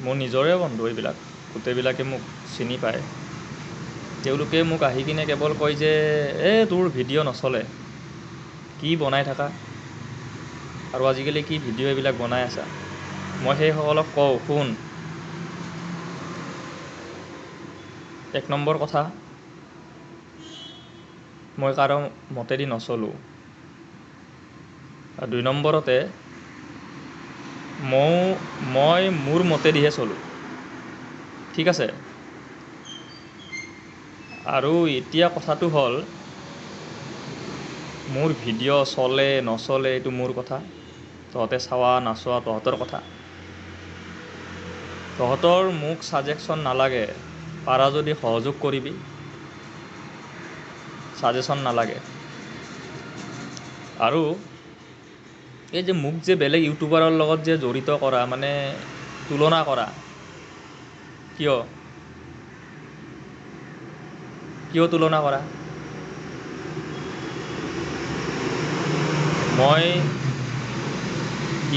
মোৰ নিজৰে বন্ধু এইবিলাক, গোটেইবিলাকে মোক চিনি পায়। তেওঁলোকে মোক আহি কিনে কেৱল কয় যে তোৰ ভিডিঅ' নচলে, কি বনাই থাকা আৰু আজিকালি কি ভিডিঅ' এইবিলাক বনাই আছা। মই সেইসকলক কওঁ, শুন, 1 নম্বৰ কথা, মই কাৰো মতেদি নচলোঁ। আৰু 2 নম্বৰতে মই মোৰ মতেদিহে চলোঁ, ঠিক আছে। আৰু এতিয়া কথাটো হ'ল, মোৰ ভিডিঅ' চলে নচলে এইটো মোৰ কথা, তহঁতে চাৱা নাচোৱা তহঁতৰ কথা। তহঁতৰ মোক ছাজেশ্যন নালাগে, পাৰা যদি সহযোগ কৰিবি, ছাজেশ্যন নালাগে। আৰু এই যে মোক যে বেলেগ ইউটিউবাৰৰ লগত যে জড়িত কৰা, মানে তুলনা কৰা, কিয় তুলনা কৰা? মই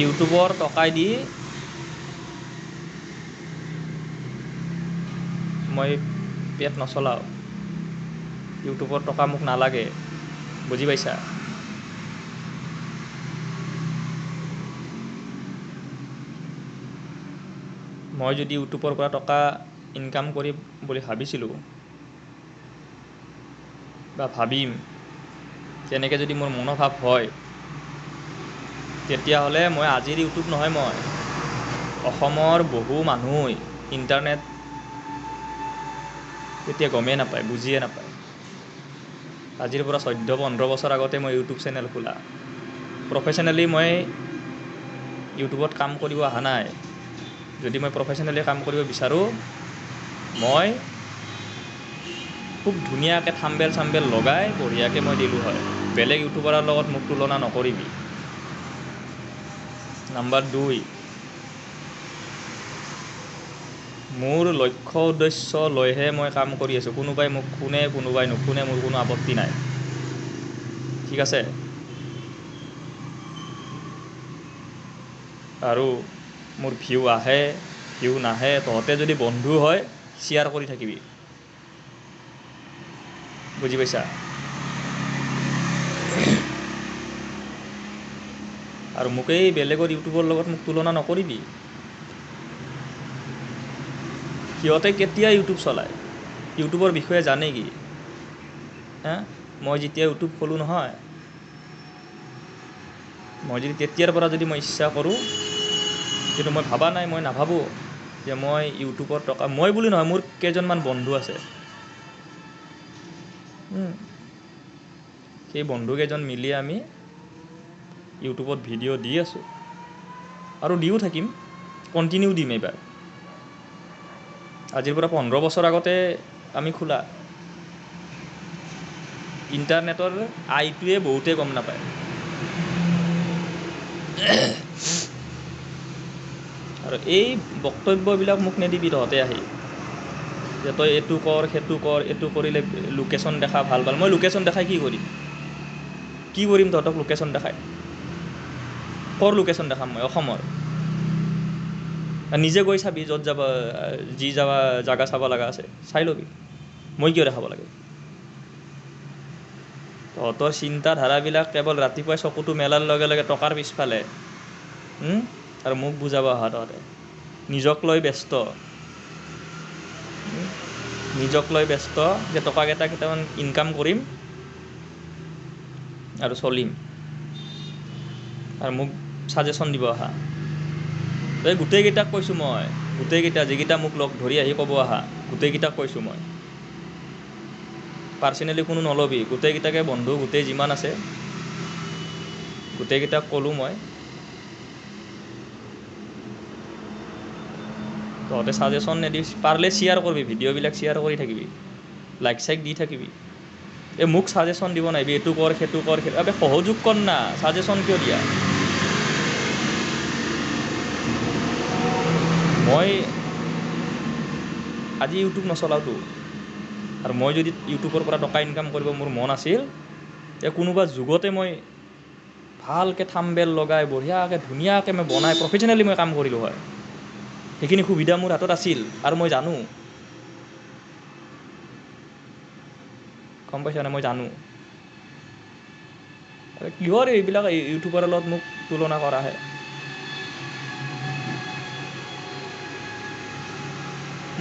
ইউটিউবৰ টকাই দি মই পেট নচলাওঁ, ইউটিউবৰ টকা মোক নালাগে, বুজি পাইছা? মই যদি ইউটিউবৰ পৰা টকা ইনকাম কৰিম বুলি ভাবিছিলোঁ বা ভাবিম, তেনেকৈ যদি মোৰ মনোভাৱ হয়, তেতিয়াহ'লে মই আজিৰ ইউটিউব নহয়, মই অসমৰ বহু মানুহে ইণ্টাৰনেট তেতিয়া গমেই নাপায়, বুজিয়ে নাপায়। আজিৰ পৰা 14-15 বছৰ আগতে মই ইউটিউব চেনেল খোলা। প্ৰফেশ্যনেলি মই ইউটিউবত কাম কৰিব অহা নাই। যদি মই প্ৰফেশ্যনেলি কাম কৰিব বিচাৰোঁ, মই খুব ধুনীয়াকৈ থাম্বেল চাম্বেল লগাই বঢ়িয়াকৈ মই দিলোঁ হয়। বেলেগ ইউটিউবাৰৰ লগত মোক তুলনা নকৰিবি। নম্বৰ 2, মোৰ লক্ষ্য উদ্দেশ্য লৈহে মই কাম কৰি আছোঁ। কোনোবাই মোক শুনে, কোনোবাই নুশুনে, মোৰ কোনো আপত্তি নাই, ঠিক আছে। আৰু মোৰ ভিউ আহে, ভিউ নাহে, তহঁতে যদি বন্ধু হয় শ্বেয়াৰ কৰি থাকিবি, বুজি পাইছা? আৰু মোক এই বেলেগৰ ইউটিউবৰ লগত মোক তুলনা নকৰিবি। সিহঁতে কেতিয়া ইউটিউব চলায়, ইউটিউবৰ বিষয়ে জানে কি? মই যেতিয়া ইউটিউব খোলোঁ নহয়, মই যদি তেতিয়াৰ পৰা যদি মই ইচ্ছা কৰোঁ, কিন্তু মই ভাবা নাই, মই নাভাবোঁ যে মই ইউটিউবৰ টকা, মই বুলি নহয়, মোৰ কেইজনমান বন্ধু আছে, সেই বন্ধুকেইজন মিলি আমি ইউটিউবত ভিডিঅ' দি আছোঁ আৰু দিও থাকিম, কণ্টিনিউ দিম। এইবাৰ আজিৰ পৰা 15 বছৰ আগতে আমি খোলা। ইণ্টাৰনেটৰ আইটোৱে বহুতেই গম নাপায়। আৰু এই বক্তব্যবিলাক মোক নিদিবি তহঁতে আহি, যে তই এইটো কৰ, সেইটো কৰ, এইটো কৰিলে লোকেশ্যন দেখা, ভাল। মই লোকেশ্যন দেখাই কি কৰিম তহঁতক লোকেশ্যন দেখাই? ক'ৰ লোকেশ্যন দেখাম মই? অসমৰ? নিজে গৈ চাবি, য'ত যাব, যি জাগা চাব লগা আছে চাই ল'বি, মই কিয় দেখাব লাগে? তহঁতৰ চিন্তাধাৰাবিলাক কেৱল ৰাতিপুৱাই চকুটো মেলাৰ লগে লগে টকাৰ পিছফালে, আৰু মোক বুজাব অহা তহঁতে। নিজক লৈ ব্যস্ত, যে টকাকেইটা কেইটামান ইনকাম কৰিম আৰু চলিম, আৰু মোক ছাজেশ্যন দিব অহা। এই গোটেইকেইটাক কৈছোঁ মই, যিকেইটা মোক লগ ধৰি আহি ক'ব অহা, গোটেইকেইটাক কৈছোঁ মই। পাৰ্চনেলি কোনো নল'বি, গোটেইকেইটাকে বন্ধু, গোটেই যিমান আছে গোটেইকেইটাক ক'লোঁ মই, তহঁতে ছাজেশ্যন নিদি, পাৰিলে শ্বেয়াৰ কৰিবি, ভিডিঅ'বিলাক শ্বেয়াৰ কৰি থাকিবি, লাইক চাইক দি থাকিবি। এই মোক ছাজেশ্যন দিব নাহিবি, এইটো কৰ, সেইটো কৰ, সহযোগ কৰ না, ছাজেশ্যন কিয় দিয়া? মই আজি ইউটিউব নচলাওঁতো, আৰু মই যদি ইউটিউবৰ পৰা টকা ইনকাম কৰিব মোৰ মন আছিল, কোনোবা যুগতে মই ভালকৈ থাম্বেল লগাই বঢ়িয়াকৈ ধুনীয়াকৈ মই বনাই প্ৰফেশ্যনেলি মই কাম কৰিলোঁ হয়। সেইখিনি সুবিধা মোৰ হাতত আছিল আৰু মই জানো, গম পাইছানে? মই জানো কিহৰ এইবিলাক ইউটিউবাৰৰ লগত মোক তুলনা কৰাহে।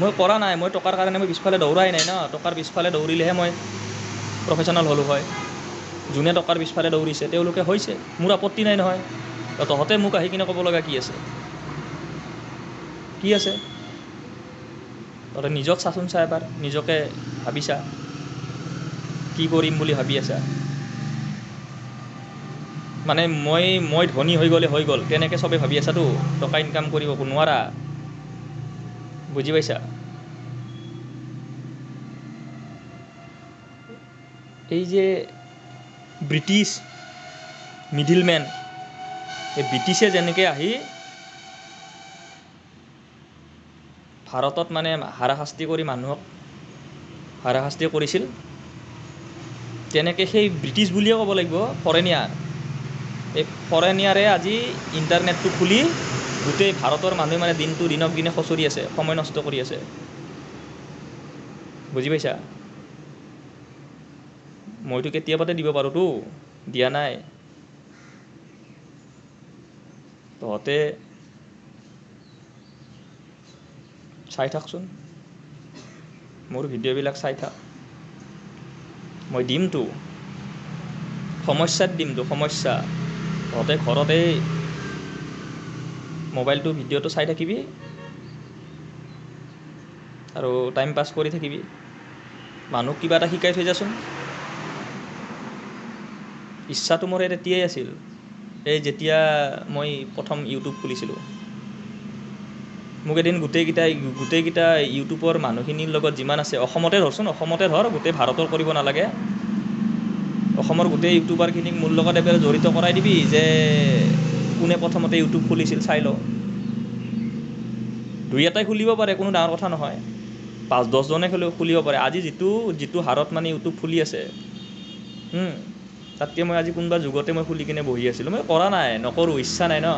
মই কৰা নাই, মই টকাৰ কাৰণে মই পিছফালে দৌৰাই নাই ন। টকাৰ পিছফালে দৌৰিলেহে মই প্ৰফেশ্যনেল হ'লোঁ হয়। যোনে টকাৰ পিছফালে দৌৰিছে তেওঁলোকে হৈছে, মোৰ আপত্তি নাই নহয়। তহঁতে মোক আহি কিনে ক'ব লগা কি আছে? কি আছে? তহঁতে নিজক চাচোন, চা এবাৰ নিজকে ভাবিছা কি কৰিম বুলি ভাবি আছা। মানে মই ধনী হৈ গ'লে হৈ গ'ল তেনেকৈ চবে ভাবি আছাতো, টকা ইনকাম কৰিব নোৱাৰা, বুজি পাইছা? এই যে ব্ৰিটিছ মিডিলমেন, এই ব্ৰিটিছে যেনেকৈ আহি ভাৰতত মানে হাৰাশাস্তি কৰি মানুহক হাৰাশাস্তি কৰিছিল, তেনেকৈ সেই ব্ৰিটিছ বুলিয়ে ক'ব লাগিব, ফৰেনিয়াৰ। এই ফৰেনিয়াৰে আজি ইণ্টাৰনেটটো খুলি গোটেই ভাৰতৰ মানুহে মানে দিনক দিনে খচৰি আছে, সময় নষ্ট কৰি আছে, বুজি পাইছা? মইতো কেতিয়াবাতে দিব পাৰোঁতো, দিয়া নাই। তহঁতে চাই থাকচোন, মোৰ ভিডিঅ'বিলাক চাই থাক। মই দিমতো, সমস্যাত দিমতো, সমস্যা। তহঁতে ঘৰতেই মোবাইলটো ভিডিঅ'টো চাই থাকিবি আৰু টাইম পাছ কৰি থাকিবি। মানুহক কিবা এটা শিকাই থৈ যাচোন। ইচ্ছাটো মোৰ তেতিয়াই আছিল, এই যেতিয়া মই প্ৰথম ইউটিউব খুলিছিলোঁ। মোক এদিন গোটেইকেইটা ইউটিউবৰ মানুহখিনিৰ লগত যিমান আছে, অসমতে ধৰচোন, অসমতে ধৰ, গোটেই ভাৰতৰ কৰিব নালাগে, অসমৰ গোটেই ইউটিউবাৰখিনিক মোৰ লগত এবাৰ জড়িত কৰাই দিবি যে কোনে প্ৰথমতে ইউটিউব খুলিছিল চাই লওঁ। 2-এটাই খুলিব পাৰে, কোনো ডাঙৰ কথা নহয়। 5-10জনে খুলিব পাৰে। আজি যিটো হাৰত মানে ইউটিউব খুলি আছে, তাতকৈ মই আজি কোনোবা যুগতে মই খুলি কিনে বহি আছিলোঁ। মই কৰা নাই, নকৰোঁ, ইচ্ছা নাই ন,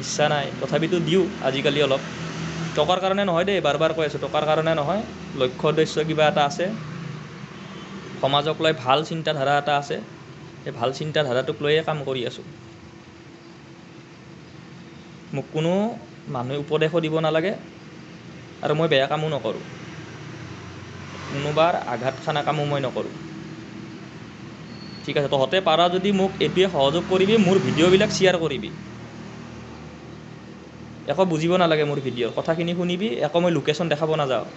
ইচ্ছা নাই। তথাপিতো দিওঁ আজিকালি অলপ। টকাৰ কাৰণে নহয় দেই, বাৰ কৈ আছোঁ, টকাৰ কাৰণে নহয়। লক্ষ্য উদ্দেশ্য কিবা এটা আছে, সমাজক লৈ ভাল চিন্তাধাৰা এটা আছে, সেই ভাল চিন্তাধাৰাটোক লৈয়ে কাম কৰি আছোঁ। মোক কোনো মানুহে উপদেশো দিব নালাগে আৰু মই বেয়া কামো নকৰোঁ, কোনোবাৰ আঘাত খানা কামো মই নকৰোঁ। ঠিক আছে, তহঁতে পাৰা যদি মোক এইটোৱে সহযোগ কৰিবি, মোৰ ভিডিঅ'বিলাক শ্বেয়াৰ কৰিবি। একো বুজিব নালাগে মোৰ ভিডিঅ'ৰ, কথাখিনি শুনিবি, একো মই লোকেশ্যন দেখাব নাযাওঁ।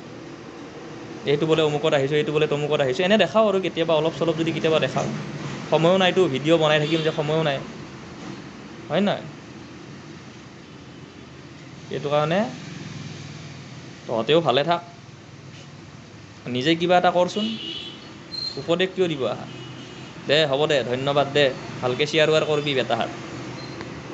এইটো বোলে অমুকত আহিছোঁ, এইটো বোলে তমুকত আহিছোঁ, এনে দেখাওঁ আৰু কেতিয়াবা অলপ চলপ যদি কেতিয়াবা দেখাওঁ। সময়ো নাইতো, ভিডিঅ' বনাই থাকিম যে, সময়ো নাই, হয় নহয়? সেইটো কাৰণে তহঁতেও ভালে থাক, নিজে কিবা এটা কৰচোন, উপদেশ কিয় দিব আহা? দে হ'ব দে, ধন্যবাদ দে, ভালকৈ শ্বেয়াৰ কৰবি বেটাহাত।